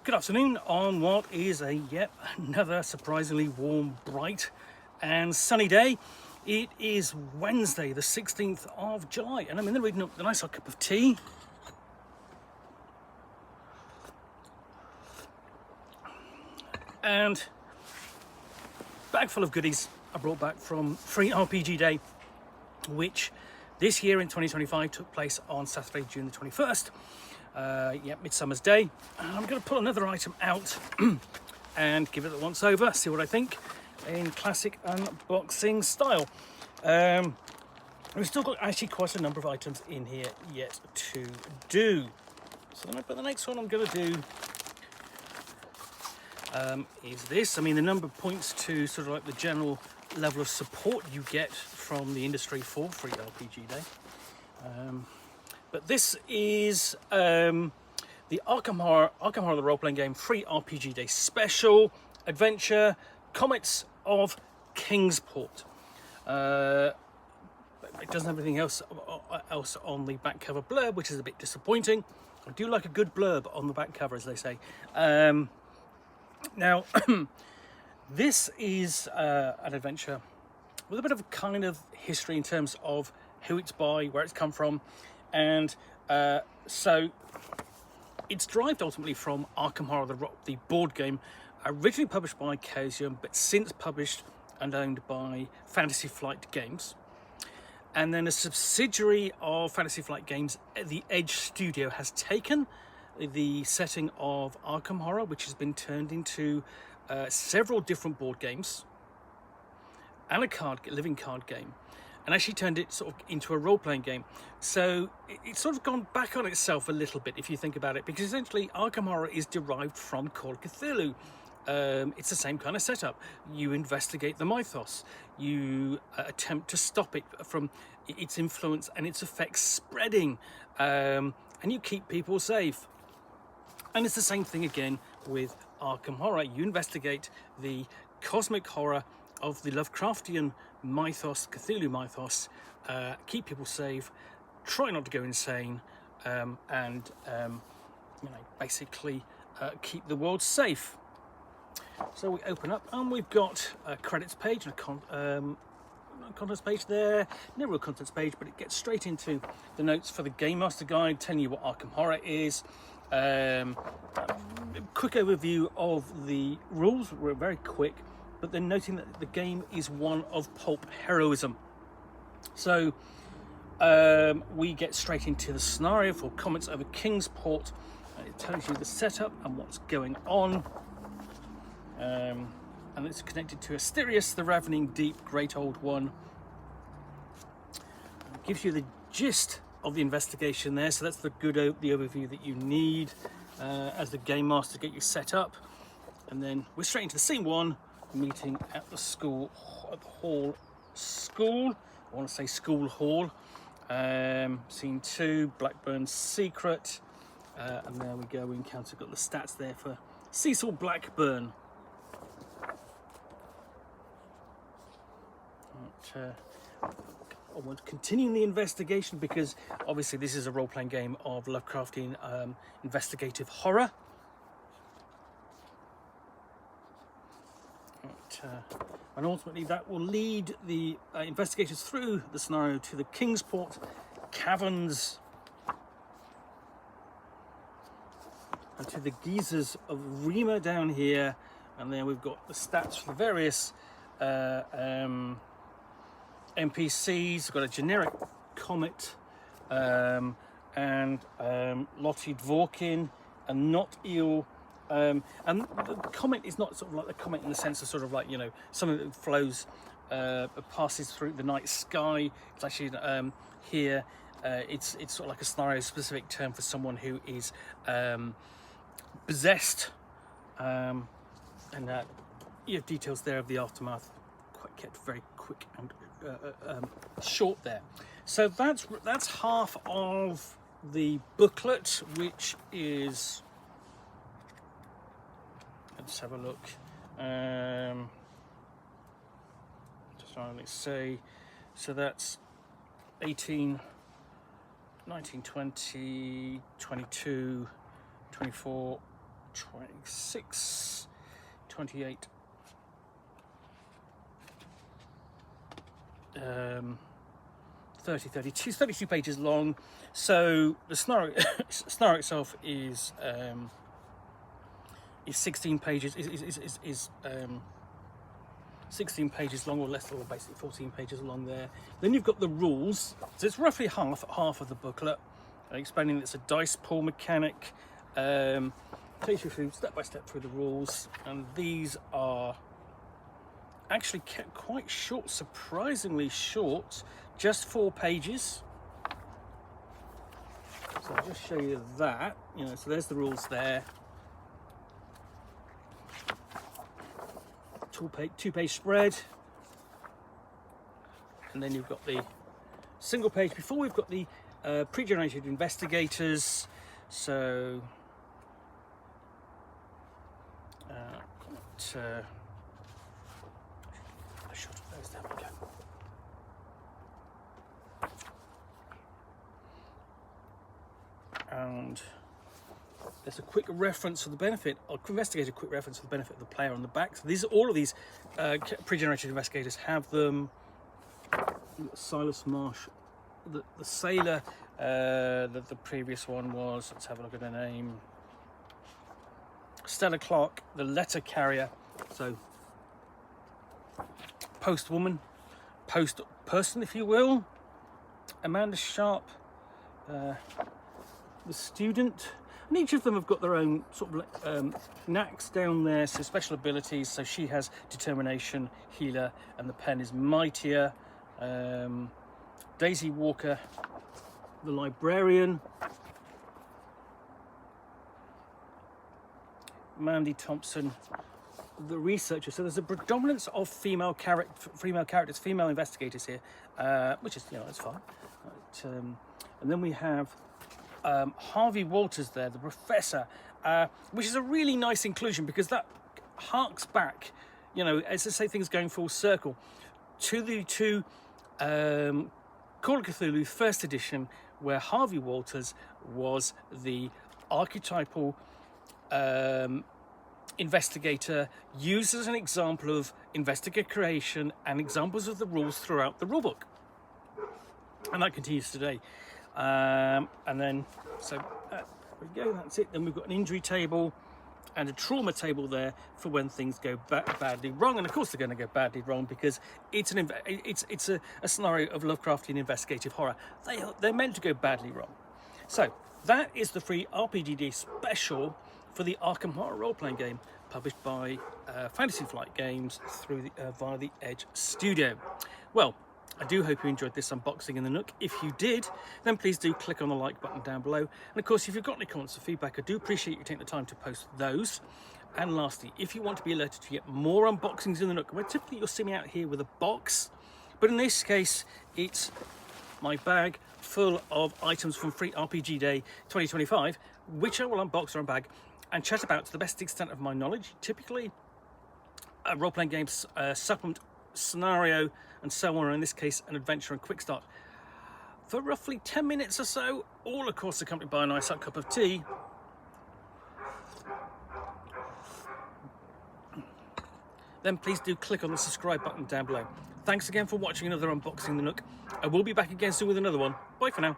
Good afternoon on what is yet another surprisingly warm, bright and sunny day. It is Wednesday the 16th of July and I'm in the reading up a nice hot cup of tea. And bag full of goodies I brought back from Free RPG Day, which this year in 2025 took place on Saturday, June the 21st. Midsummer's Day. I'm going to pull another item out and give it a once over, see what I think in classic unboxing style. We've still got actually quite a number of items in here yet to do. So the next one I'm going to do is this. I mean, the number points to sort of like the general level of support you get from the industry for Free RPG Day. But this is the Arkham Horror, the role-playing game, Free RPG Day Special Adventure, Comets of Kingsport. It doesn't have anything else on the back cover blurb, which is a bit disappointing. I do like a good blurb on the back cover, as they say. Now, this is an adventure with a bit of a kind of history in terms of who it's by, where it's come from. And so it's derived ultimately from Arkham Horror, the board game, originally published by Chaosium, but since published and owned by Fantasy Flight Games. And then a subsidiary of Fantasy Flight Games, the Edge Studio, has taken the setting of Arkham Horror, which has been turned into several different board games and a living card game, and actually turned it sort of into a role-playing game. So it's sort of gone back on itself a little bit, if you think about it, because essentially Arkham Horror is derived from Call of Cthulhu. It's the same kind of setup. You investigate the mythos. You attempt to stop it from its influence and its effects spreading, and you keep people safe. And it's the same thing again with Arkham Horror. You investigate the cosmic horror of the Lovecraftian mythos, Cthulhu mythos, keep people safe, try not to go insane, and basically keep the world safe. So we open up and we've got a credits page and a contents page there. No real contents page, but it gets straight into the notes for the Game Master Guide, telling you what Arkham Horror is. Quick overview of the rules. We're very quick, but then noting that the game is one of pulp heroism. So we get straight into the scenario for Comets of Kingsport. It tells you the setup and what's going on. And it's connected to Asterius, the Ravening Deep, Great Old One. It gives you the gist of the investigation there, so that's the overview that you need as the game master to get you set up. And then we're straight into scene one, meeting at the school, at the hall school. I want to say school hall. Scene two, Blackburn's secret, and there we go. We encounter, got the stats there for Cecil Blackburn. I want to continue the investigation because obviously this is a role-playing game of Lovecraftian investigative horror. And ultimately that will lead the investigators through the scenario to the Kingsport Caverns and to the geysers of Rima down here. And then we've got the stats for the various NPCs. We've got a generic comet and Lottie Dvorkin and Not Eel. And the comet is not sort of like the comet in the sense of sort of like, something that flows, passes through the night sky. It's actually here, it's sort of like a scenario specific term for someone who is possessed. And you have details there of the aftermath, quite kept very quick and short there. So that's half of the booklet, which is, let's have a look. Just trying to say, so that's 18, 19, 20, 22, 24, 26, 28, 30, 32, 32 pages long. So the scenario, scenario itself is 16 pages. Is 16 pages long, or less, or basically 14 pages long there. Then you've got the rules. So it's roughly half of the booklet, explaining it's a dice pool mechanic. Takes you through step by step through the rules, and these are actually kept quite short, surprisingly short, just 4 pages. So I'll just show you that. So there's the rules there. 2-page spread, and then you've got the single page. Before, we've got the pre-generated investigators. So there we go. And there's a quick reference for the benefit. I'll investigate a quick reference for the benefit of the player on the back. So all of these pre-generated investigators have them. Silas Marsh, the sailor. The previous one was, let's have a look at her name, Stella Clark, the letter carrier. So postwoman, post person, if you will. Amanda Sharp, the student. And each of them have got their own sort of knacks down there, so special abilities. So she has determination, healer, and the pen is mightier. Daisy Walker, the librarian. Mandy Thompson, the researcher. So there's a predominance of female characters, female investigators here, which is, that's fine. And then we have Harvey Walters there, the professor, which is a really nice inclusion, because that harks back, as I say, things going full circle, to the Call of Cthulhu first edition, where Harvey Walters was the archetypal investigator, used as an example of investigator creation and examples of the rules throughout the rulebook, and that continues today. And then, so there we go, that's it. Then we've got an injury table and a trauma table there for when things go badly wrong. And of course they're going to go badly wrong, because it's a scenario of Lovecraftian investigative horror. They're meant to go badly wrong. So that is the free RPGD special for the Arkham horror role-playing game, published by Fantasy Flight Games through via the Edge Studio. Well, I do hope you enjoyed this unboxing in the Nook. If you did, then please do click on the like button down below. And of course, if you've got any comments or feedback, I do appreciate you taking the time to post those. And lastly, if you want to be alerted to get more unboxings in the Nook, where typically you'll see me out here with a box, but in this case, it's my bag full of items from Free RPG Day 2025, which I will unbox or unbag and chat about to the best extent of my knowledge. Typically, role-playing games, supplement, scenario, and so on, or in this case, an adventure and Quickstart, for roughly 10 minutes or so, all of course accompanied by a nice hot cup of tea. Then please do click on the subscribe button down below. Thanks again for watching another unboxing the Nook. I will be back again soon with another one. Bye for now.